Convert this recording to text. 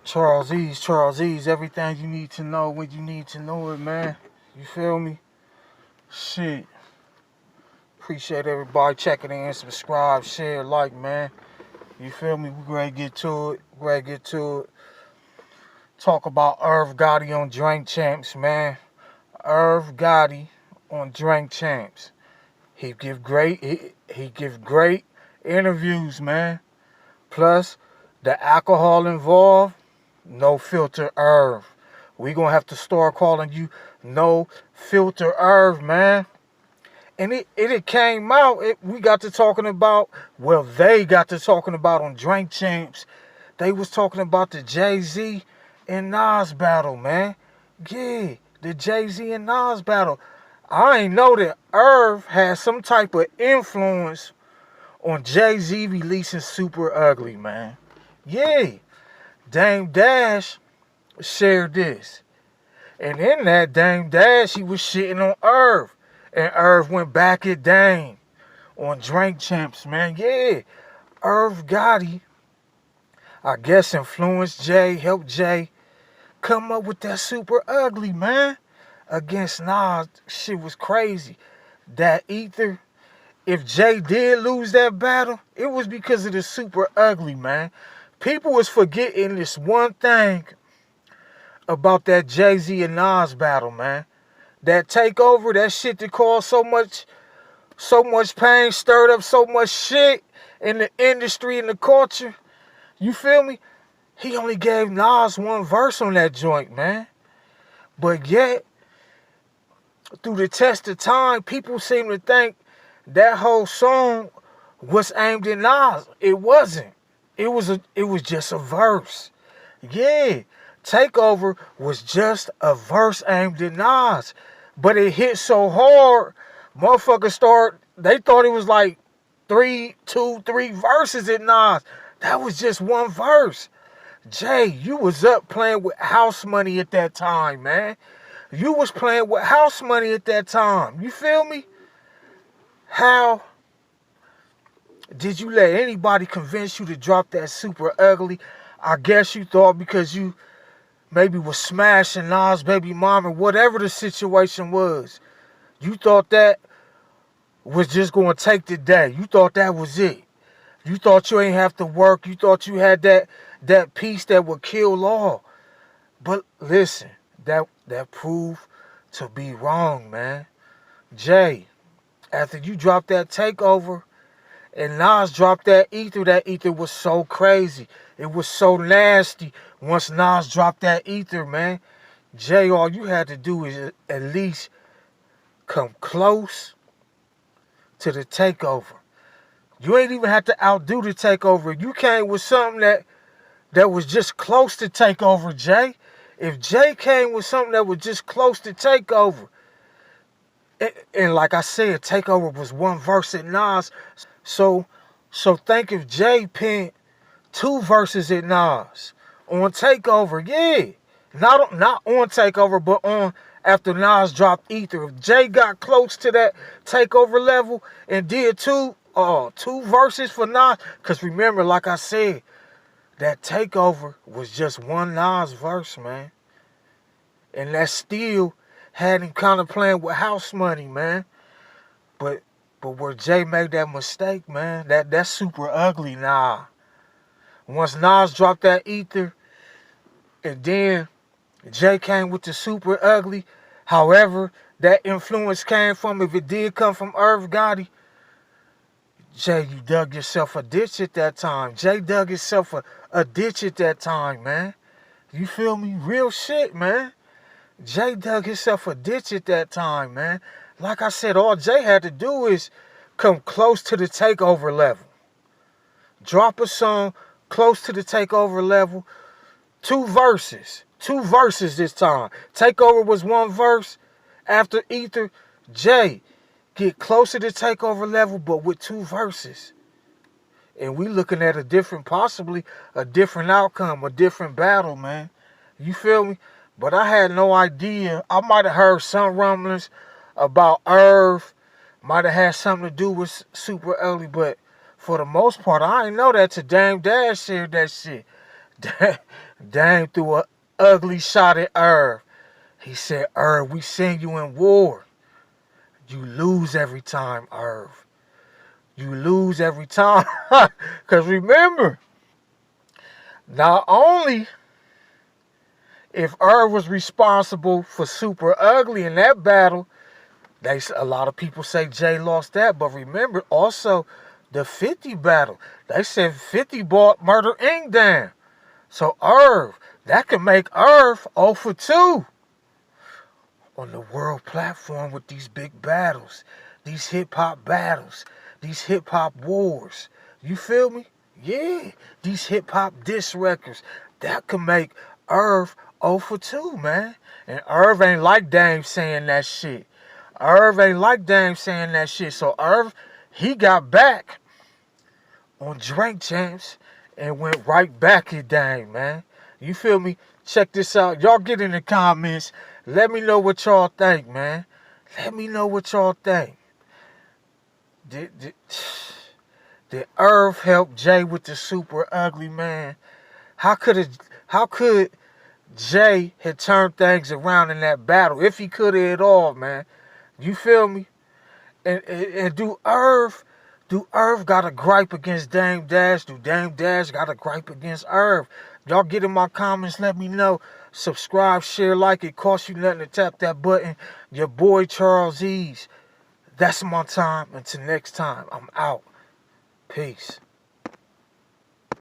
Charles Ease, everything you need to know when you need to know it, man. You feel me? Shit. Appreciate everybody checking in, subscribe, share, like, man. You feel me? We ready to get to it. Talk about irvgotti on Drinkchamps, man. irvgotti on Drinkchamps. He give great interviews, man. Plus, the alcohol involved, no filter Irv. We gonna have to start calling you no filter Irv, man. And it came out, we got to talking about, well, they got to talking about on Drinkchamps. They was talking about the Jay-Z and Nas battle, man. Yeah, the Jay-Z and Nas battle. I ain't know that Irv had some type of influence on Jay-Z releasing Super Ugly, man. Yeah, damedash shared this. And in that damedash, he was shitting on Irv. And Irv went back at Dame on Drinkchamps, man. Yeah, irvgotti, I guess, influenced Jay, helped Jay come up with that Super Ugly, man. Against Nas, shit was crazy. That ether, if Jay did lose that battle, it was because of the Super Ugly, man. People was forgetting this one thing about that Jay-Z and Nas battle, man. That takeover, that shit that caused so much pain, stirred up so much shit in the industry and the culture. You feel me? He only gave Nas one verse on that joint, man. But yet, through the test of time, people seem to think that whole song was aimed at Nas. It wasn't. It was just a verse. Yeah. Takeover was just a verse aimed at Nas. But it hit so hard, motherfuckers they thought it was like 3 verses at Nas. That was just one verse. Jay, you was up playing with house money at that time, man. You was playing with house money at that time. You feel me? How did you let anybody convince you to drop that Super Ugly? I guess you thought because you maybe was smashing Nas' baby mama, whatever the situation was. You thought that was just going to take the day. You thought that was it. You thought you ain't have to work. You thought you had that piece that would kill all. But listen, that proved to be wrong, man. Jay, after you dropped that takeover and Nas dropped that ether was so crazy. It was so nasty. Once Nas dropped that ether, man, Jay, all you had to do is at least come close to the takeover. You ain't even have to outdo the takeover. You came with something that was just close to takeover, Jay. If Jay came with something that was just close to takeover, and like I said, takeover was one verse at Nas. So think if Jay penned 2 verses at Nas on takeover, yeah. Not on takeover, but on after Nas dropped ether. If Jay got close to that takeover level and did 2 verses for Nas, because remember, like I said, that takeover was just one Nas verse, man. And that still had him kind of playing with house money, man. But where Jay made that mistake, man, that's Super Ugly, nah. Once Nas dropped that ether, and then Jay came with the Super Ugly, however that influence came from, if it did come from irvgotti, Jay, you dug yourself a ditch at that time. Jay dug himself a ditch at that time, man. You feel me? Real shit, man. Jay dug himself a ditch at that time, man. Like I said, all Jay had to do is come close to the takeover level. Drop a song close to the takeover level. 2 verses. 2 verses this time. Takeover was 1 verse. After ether, Jay, get closer to takeover level, but with 2 verses. And we looking at possibly a different outcome, a different battle, man. You feel me? But I had no idea. I might have heard some rumblings about Irv. Might have had something to do with Super Ugly, but for the most part, I ain't know that till damedash shared that shit. Dame threw a ugly shot at Irv. He said, Irv, we seen you in war. You lose every time, Irv. You lose every time. Because remember, not only if Irv was responsible for Super Ugly in that battle, a lot of people say Jay lost that. But remember also the 50 battle. They said 50 bought Murder Inc. down. So Irv, that could make Irv 0 for 2 on the world platform with these big battles, these hip-hop battles, these hip-hop wars. You feel me? Yeah, these hip-hop diss records. That could make Irv 0 for 2, man. And Irv ain't like Dame saying that shit. Irv ain't like Dame saying that shit. So Irv, he got back on Drink Champs and went right back at Dame, man. You feel me? Check this out. Y'all get in the comments. Let me know what y'all think, man. Let me know what y'all think. Did Irv help Jay with the Super Ugly, man? How could Jay had turned things around in that battle? If he could have at all, man. You feel me? And do Irv got a gripe against damedash? Do damedash got a gripe against Irv? Y'all get in my comments, let me know. Subscribe, share, like. It costs you nothing to tap that button. Your boy Charles Ease. That's my time. Until next time, I'm out. Peace.